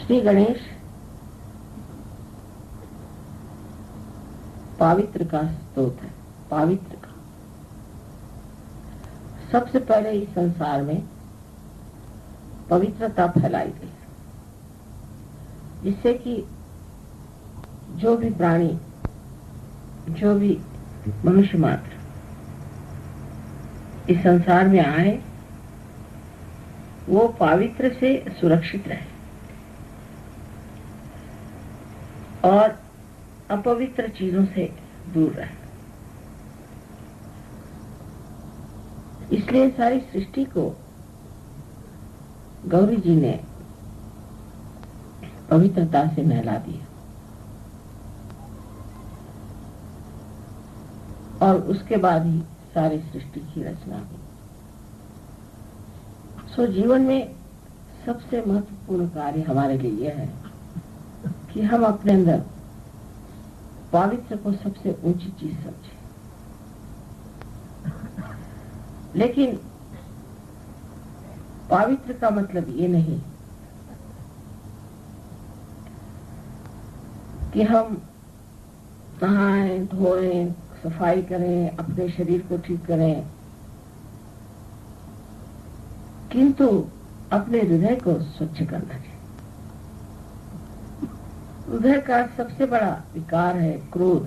श्री गणेश पावित्र का स्रोत है, पावित्र का। सबसे पहले इस संसार में पवित्रता फैलाई गई, जिससे कि जो भी प्राणी, जो भी मनुष्य मात्र इस संसार में आए वो पवित्र से सुरक्षित रहे और अपवित्र चीजों से दूर रहे। इसलिए सारी सृष्टि को गौरी जी ने पवित्रता से नहला दिया और उसके बाद ही सारी सृष्टि की रचना हुई। सो जीवन में सबसे महत्वपूर्ण कार्य हमारे लिए यह है कि हम अपने अंदर पवित्र को सबसे ऊंची चीज समझें। लेकिन पवित्र का मतलब ये नहीं कि हम नहाएं, धोएं, सफाई करें, अपने शरीर को ठीक करें, किंतु अपने हृदय को स्वच्छ करना चाहिए। हृदय का सबसे बड़ा विकार है क्रोध।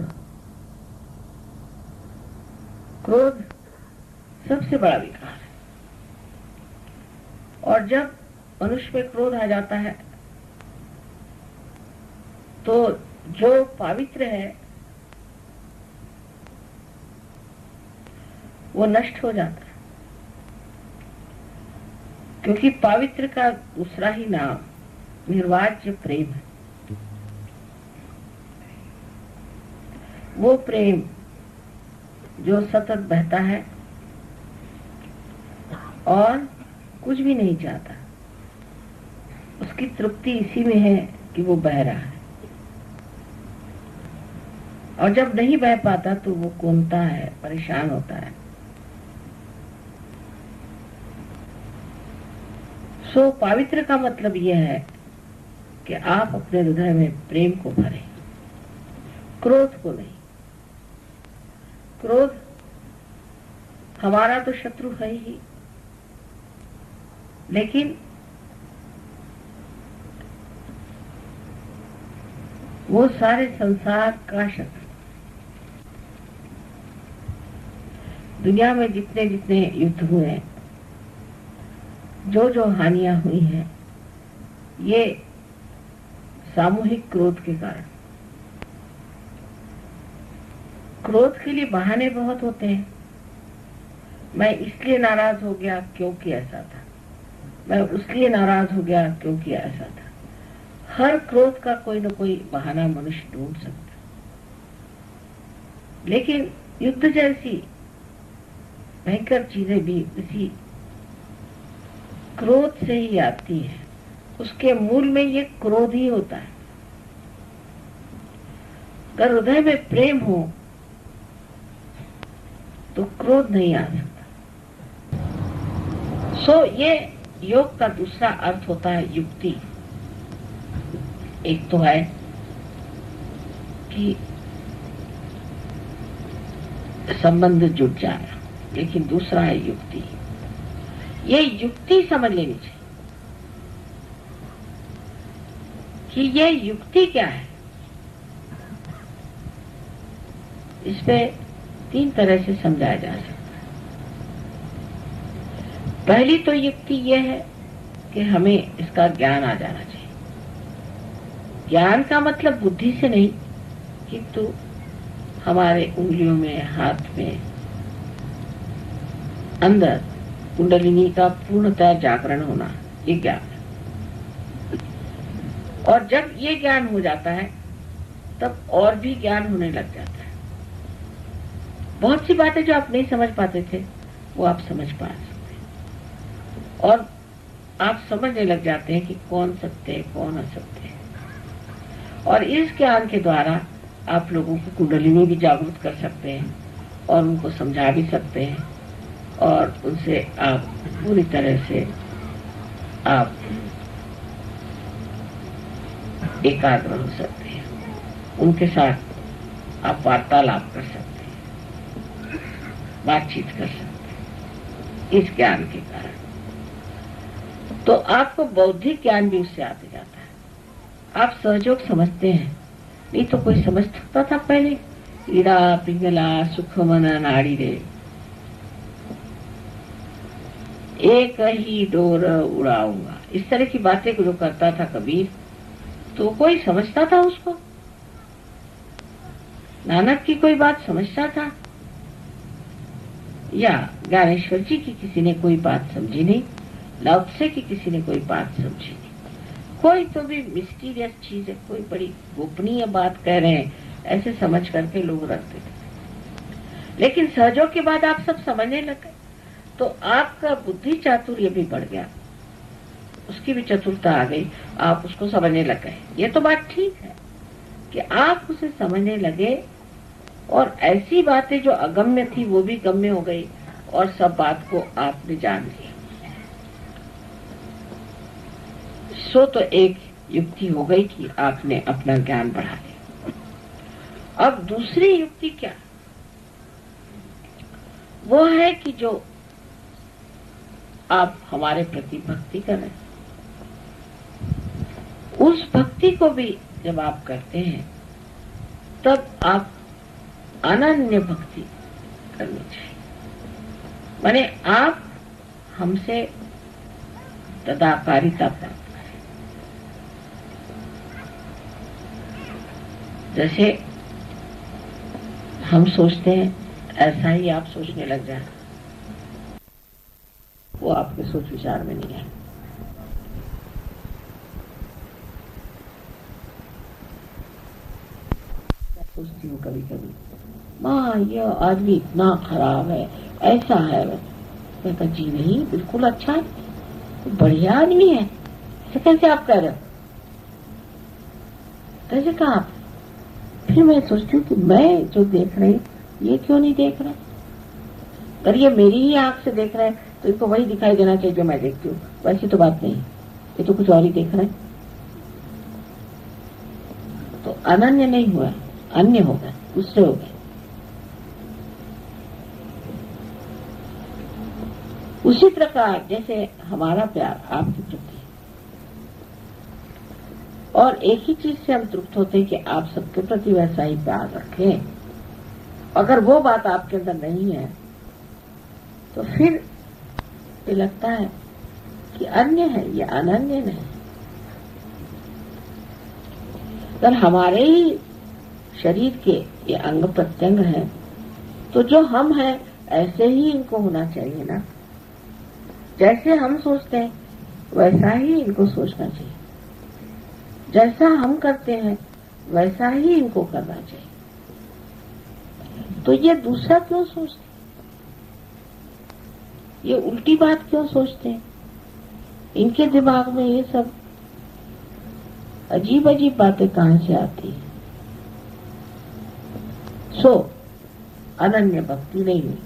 क्रोध सबसे बड़ा विकार है और जब मनुष्य में क्रोध आ जाता है तो जो पवित्र है वो नष्ट हो जाता है, क्योंकि पवित्र का दूसरा ही नाम निर्वाज्य प्रेम है। वो प्रेम जो सतत बहता है और कुछ भी नहीं चाहता, उसकी तृप्ति इसी में है कि वो बह रहा है, और जब नहीं बह पाता तो वो कौनता है, परेशान होता है। सो पवित्र का मतलब यह है कि आप अपने हृदय में प्रेम को भरें, क्रोध को नहीं। क्रोध हमारा तो शत्रु है ही, लेकिन वो सारे संसार का शत्रु। दुनिया में जितने जितने युद्ध हुए हैं, जो जो हानियां हुई हैं, ये सामूहिक क्रोध के कारण। क्रोध के लिए बहाने बहुत होते हैं। मैं इसलिए नाराज हो गया क्योंकि ऐसा था, मैं उसलिए नाराज हो गया क्योंकि ऐसा था। हर क्रोध का कोई न कोई बहाना मनुष्य ढूंढ सकता, लेकिन युद्ध जैसी भयंकर चीजें भी इसी क्रोध से ही आती है। उसके मूल में ये क्रोध ही होता है। अगर हृदय में प्रेम हो तो क्रोध नहीं आ सकता। सो ये योग का दूसरा अर्थ होता है युक्ति। एक तो है कि संबंध जुट जाए, लेकिन दूसरा है युक्ति। ये युक्ति समझ लेनी चाहिए कि ये युक्ति क्या है। इसमें तीन तरह से समझाया जा सकता है। पहली तो युक्ति यह है कि हमें इसका ज्ञान आ जाना चाहिए। ज्ञान का मतलब बुद्धि से नहीं, किंतु हमारे उंगलियों में, हाथ में, अंदर कुंडलिनी का पूर्णतः जागरण होना, ये ज्ञान है। और जब ये ज्ञान हो जाता है तब और भी ज्ञान होने लग जाता है। बहुत सी बातें जो आप नहीं समझ पाते थे वो आप समझ पा सकते हैं, और आप समझने लग जाते हैं कि कौन सत्य है, कौन असत्य है। और इस ज्ञान के द्वारा आप लोगों को कुंडलिनी भी जागृत कर सकते हैं और उनको समझा भी सकते हैं, और उनसे आप पूरी तरह से आप एकाग्र हो सकते हैं, उनके साथ आप वार्तालाप कर सकते हैं, बातचीत कर सकते हैं इस ज्ञान के कारण। तो आपको बौद्धिक ज्ञान भी उससे आते जाता है। आप सहयोग समझते हैं, नहीं तो कोई समझ सकता था पहले ईड़ा पिंगला सुख मन नाड़ी रे, एक ही डोर उड़ाऊंगा, इस तरह की बातें जो करता था कबीर, तो कोई समझता था उसको? नानक की कोई बात समझता था? या ज्ञानेश्वर जी की किसी ने कोई बात समझी नहीं, लाओ त्से की किसी ने कोई बात समझी नहीं। कोई तो भी मिस्टीरियस चीज है, कोई बड़ी गोपनीय बात कह रहे हैं, ऐसे समझ करके लोग रखते थे। लेकिन सहयोग के बाद आप सब समझने लगे, तो आपका बुद्धि चातुर्य भी बढ़ गया, उसकी भी चतुरता आ गई, आप उसको समझने लग गए। ये तो बात ठीक है कि आप उसे समझने लगे, और ऐसी बातें जो अगम्य थी वो भी गम्य हो गई, और सब बात को आपने जान लिया। सो तो एक युक्ति हो गई कि आपने अपना ज्ञान बढ़ा लिया। अब दूसरी युक्ति क्या? वो है कि जो आप हमारे प्रति भक्ति कर रहे हैं, उस भक्ति को भी जब आप करते हैं तब आप अनन्य भक्ति करनी चाहिए। माने आप हमसे तदाकारिता प्राप्त करें। जैसे हम सोचते हैं ऐसा ही आप सोचने लग जाए, वो आपके सोच विचार में नहीं है। सोचती हूँ कभी कभी, माँ ये आदमी इतना खराब है, ऐसा है। मैं कहता जी नहीं, बिल्कुल अच्छा है, बढ़िया आदमी है। ऐसे कैसे आप कह रहे हो? कैसे कहा आप? फिर मैं सोचती हूँ कि मैं जो देख रही ये क्यों नहीं देख रहा? अगर ये मेरी ही आंख से देख रहा है तो इनको वही दिखाई देना चाहिए जो मैं देखती हूँ। वैसी तो बात नहीं, ये तो कुछ और ही देख रहा है। तो अनन्य नहीं हुआ, अन्य हो गए, दूसरे हो गए। उसी प्रकार जैसे हमारा प्यार आपके प्रति, और एक ही चीज से हम तृप्त होते हैं कि आप सबके प्रति वैसा ही प्यार रखें। अगर वो बात आपके अंदर नहीं है तो फिर ये लगता है कि अन्य है, ये अनन्य नहीं। अगर हमारे ही शरीर के ये अंग प्रत्यंग हैं तो जो हम हैं ऐसे ही इनको होना चाहिए ना। जैसे हम सोचते हैं वैसा ही इनको सोचना चाहिए, जैसा हम करते हैं वैसा ही इनको करना चाहिए। तो ये दूसरा क्यों सोचते, ये उल्टी बात क्यों सोचते हैं? इनके दिमाग में ये सब अजीब अजीब बातें कहां से आती है? सो अनन्य भक्ति नहीं हुई,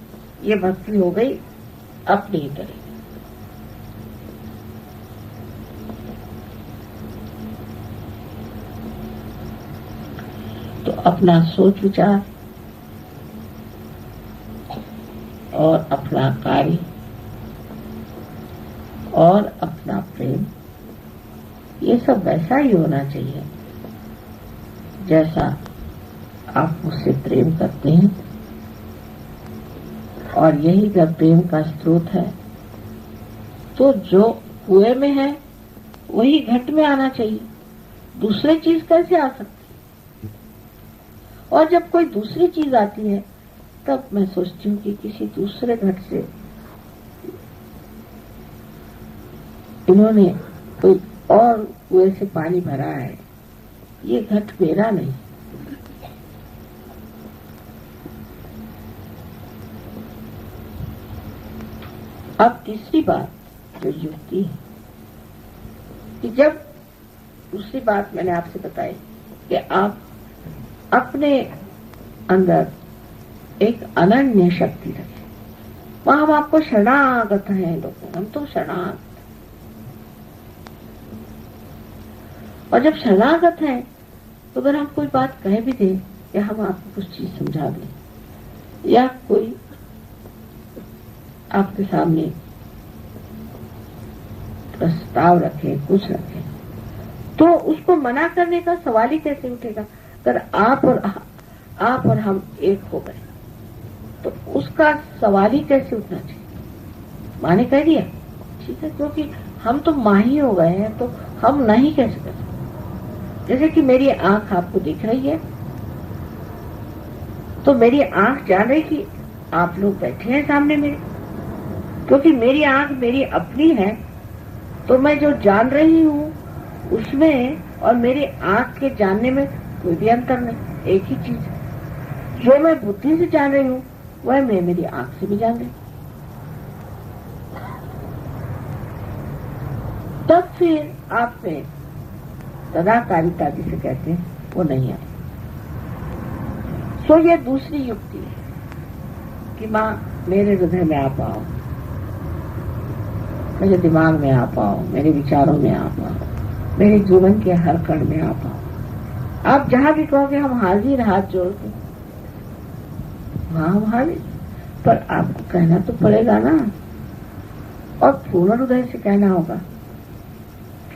ये भक्ति हो गई अपनी ही तरह। तो अपना सोच विचार और अपना कार्य और अपना प्रेम, ये सब वैसा ही होना चाहिए जैसा आप मुझसे प्रेम करते हैं। और यही जब प्रेम का स्रोत है तो जो कुएं में है वही घट में आना चाहिए, दूसरी चीज कैसे आ सकती? और जब कोई दूसरी चीज आती है तब मैं सोचती हूँ कि किसी दूसरे घट से इन्होंने कोई और कुएं से पानी भरा है, ये घट मेरा नहीं। अब तीसरी बात जो युक्ति है कि जब दूसरी बात मैंने आपसे बताई कि आप अपने अंदर एक अनन्य शक्ति रखें। वहां हम आपको शरणागत हैं लोग, हम तो शरणागत। और जब शरणागत है तो अगर हम कोई बात कह भी दें या हम आपको कुछ चीज समझा दें या कोई आपके सामने प्रस्ताव रखें, कुछ रखें, तो उसको मना करने का सवाल ही कैसे उठेगा। अगर आप और हम एक हो गए तो उसका सवाल ही कैसे उठना चाहिए। माँ ने कह दिया ठीक है, क्योंकि हम तो माँ ही हो गए हैं, तो हम नहीं कैसे कर सकते। जैसे कि मेरी आंख आपको दिख रही है, तो मेरी आंख जान रही कि आप लोग बैठे हैं सामने मेरे, क्योंकि मेरी आंख मेरी अपनी है, तो मैं जो जान रही हूँ उसमें और मेरी आंख के जानने में कोई भी अंतर नहीं, एक ही चीज है। जो मैं बुद्धि से जान रही हूँ वह मैं मेरी आंख से भी जान रही हूँ। तब फिर आप में तदाकारिता जिसे कहते हैं वो नहीं आई। सो ये दूसरी युक्ति है कि माँ मेरे हृदय में आ पाओ, मेरे दिमाग में आ पाओ, मेरे विचारों में आ पाओ, मेरे जीवन के हर कण में आ पाओ। आप जहां भी कहोगे हम हाजिर, हाथ जोड़ के वहां हम हाजिर, पर आपको कहना तो पड़ेगा ना, और पूर्ण हृदय से कहना होगा।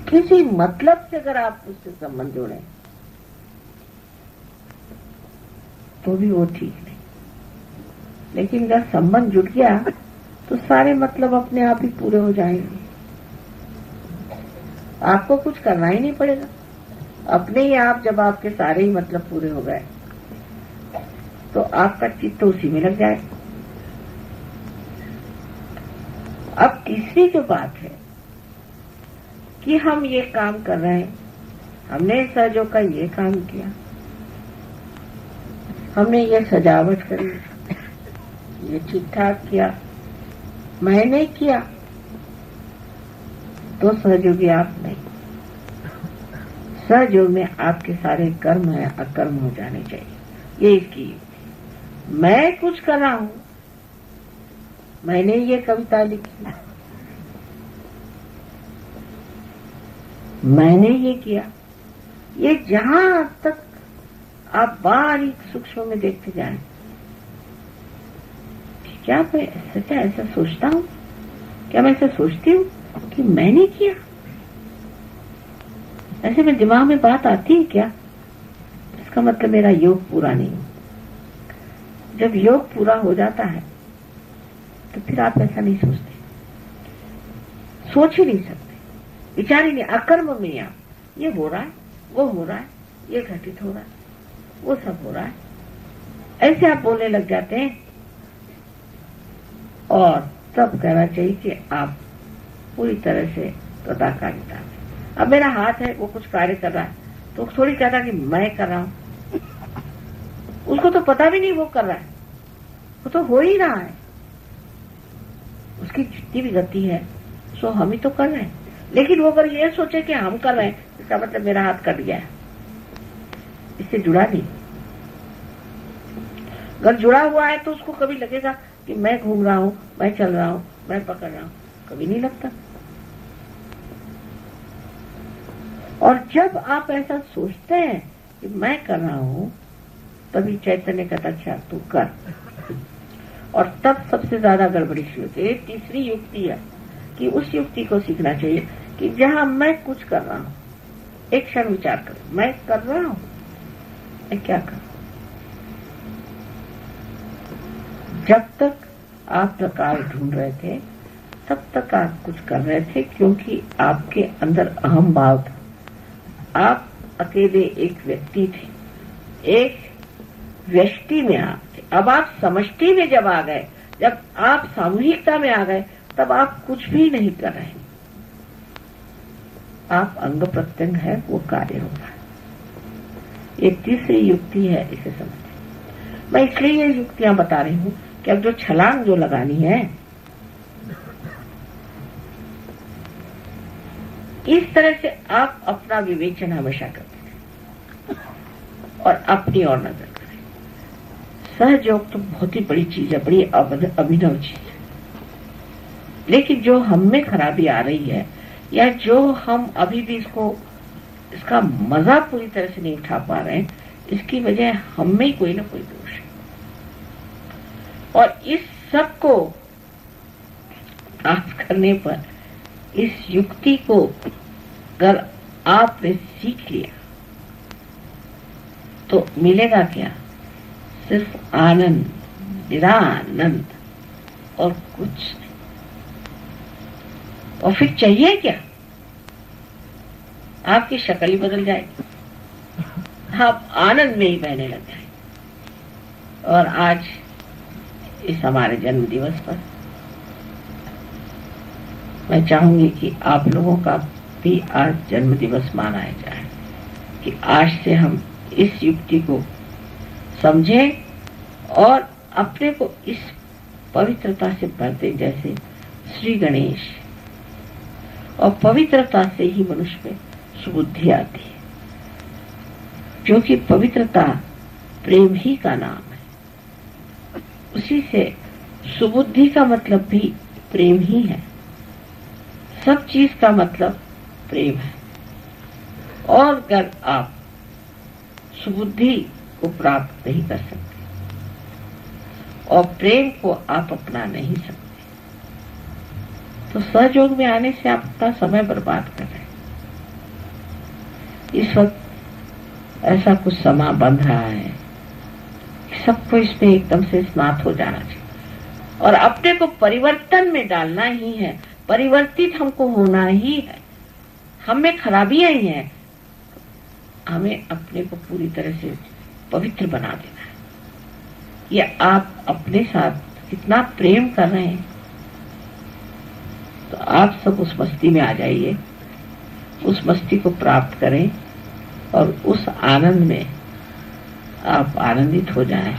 किसी मतलब से अगर आप उससे संबंध जोड़े तो भी वो ठीक नहीं, लेकिन अगर संबंध जुट गया तो सारे मतलब अपने आप ही पूरे हो जाएंगे। आपको कुछ करना ही नहीं पड़ेगा, अपने ही आप जब आपके सारे ही मतलब पूरे हो गए तो आपका चित्त उसी में लग जाए। अब तीसरी जो बात है कि हम ये काम कर रहे हैं, हमने सहयोग का ये काम किया, हमने ये सजावट करी, ये ठीक ठाक किया, मैंने किया, तो सहयोगी आप नहीं। सहयोग में आपके सारे कर्म है अकर्म हो जाने चाहिए। ये इसकी मैं कुछ कर रहा हूं, मैंने ये कविता लिखी, मैंने ये किया, ये जहां तक आप बारीक सूक्ष्म में देखते जाएं, क्या मैं ऐसा सोचता हूं, क्या मैं ऐसा सोचती हूं कि मैंने किया, ऐसे में दिमाग में बात आती है क्या, इसका मतलब मेरा योग पूरा नहीं। जब योग पूरा हो जाता है तो फिर आप ऐसा नहीं सोचते, सोच ही नहीं सकते, विचार ही नहीं, अकर्म में आप ये हो रहा है, वो हो रहा है, ये घटित हो रहा है, वो सब हो रहा है, ऐसे आप बोलने लग जाते हैं। और तब कहना चाहिए कि आप पूरी तरह से तदाकारिता में। अब मेरा हाथ है वो कुछ कार्य कर रहा है, तो थोड़ी कहता कि मैं कर रहा हूं, उसको तो पता भी नहीं वो कर रहा है, वो तो हो ही रहा है, उसकी जितनी भी गति है सो हम ही तो कर रहे हैं। लेकिन वो अगर ये सोचे कि हम कर रहे हैं, इसका मतलब मेरा हाथ कट गया है, इससे जुड़ा नहीं। अगर जुड़ा हुआ है तो उसको कभी लगेगा कि मैं घूम रहा हूं, मैं चल रहा हूं, मैं पकड़ रहा हूं, कभी नहीं लगता। और जब आप ऐसा सोचते हैं कि मैं कर रहा हूं, तभी चैतन्य कहता अच्छा तू कर, और तब सबसे ज्यादा गड़बड़ी शुरू होती है। तीसरी युक्ति है कि उस युक्ति को सीखना चाहिए कि जहां मैं कुछ कर रहा हूं, एक क्षण विचार करो, मैं कर रहा हूं, मैं क्या कर रहा हूं। जब तक आप प्रकाश ढूंढ रहे थे तब तक आप कुछ कर रहे थे, क्योंकि आपके अंदर अहम भाव था। आप अकेले एक व्यक्ति थे, एक व्यष्टि में आप थे। अब आप समष्टि में जब आ गए, जब आप सामूहिकता में आ गए, तब आप कुछ भी नहीं कर रहे, आप अंग प्रत्यंग है, वो कार्य हो रहा है। ये तीसरी युक्ति है, इसे समझें। मैं इसलिए ये युक्तियां बता रही हूं कि अब जो छलांग जो लगानी है, इस तरह से आप अपना विवेचन हमेशा करते हैं और अपनी ओर नजर करें। सहयोग तो बहुत ही बड़ी चीज है, बड़ी अभिनव चीज है, लेकिन जो हम में खराबी आ रही है, या जो हम अभी भी इसको इसका मजा पूरी तरह से नहीं उठा पा रहे हैं, इसकी वजह हम में ही कोई ना कोई दोष है। और इस सब को प्राप्त करने पर, इस युक्ति को अगर आपने सीख लिया तो मिलेगा क्या? सिर्फ आनंद, निरानंद और कुछ नहीं। और फिर चाहिए क्या? आपकी शक्ल ही बदल जाएगी, आप आनंद में ही बहने लग जाएंगे। और आज इस हमारे जन्म दिवस पर मैं चाहूंगी कि आप लोगों का भी आज जन्म दिवस मनाया जाए, कि आज से हम इस युक्ति को समझें और अपने को इस पवित्रता से भरते, जैसे श्री गणेश। और पवित्रता से ही मनुष्य में सुबुद्धि आती है, क्योंकि पवित्रता प्रेम ही का नाम है। उसी से सुबुद्धि का मतलब भी प्रेम ही है। सब चीज का मतलब प्रेम है। और अगर आप सुबुद्धि को प्राप्त नहीं कर सकते और प्रेम को आप अपना नहीं सकते, तो सहयोग में आने से आप अपना समय बर्बाद कर रहे हैं। इस वक्त ऐसा कुछ समा बन रहा है, सबको इसमें एकदम से स्नात हो जाना चाहिए और अपने को परिवर्तन में डालना ही है। परिवर्तित हमको होना ही है। हम में खराबियां ही हैं, हमें अपने को पूरी तरह से पवित्र बना देना है। ये आप अपने साथ कितना प्रेम कर रहे हैं, तो आप सब उस मस्ती में आ जाइए, उस मस्ती को प्राप्त करें और उस आनंद में आप आनंदित हो जाएं।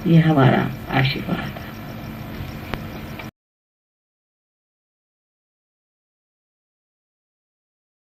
ये हमारा आशीर्वाद है।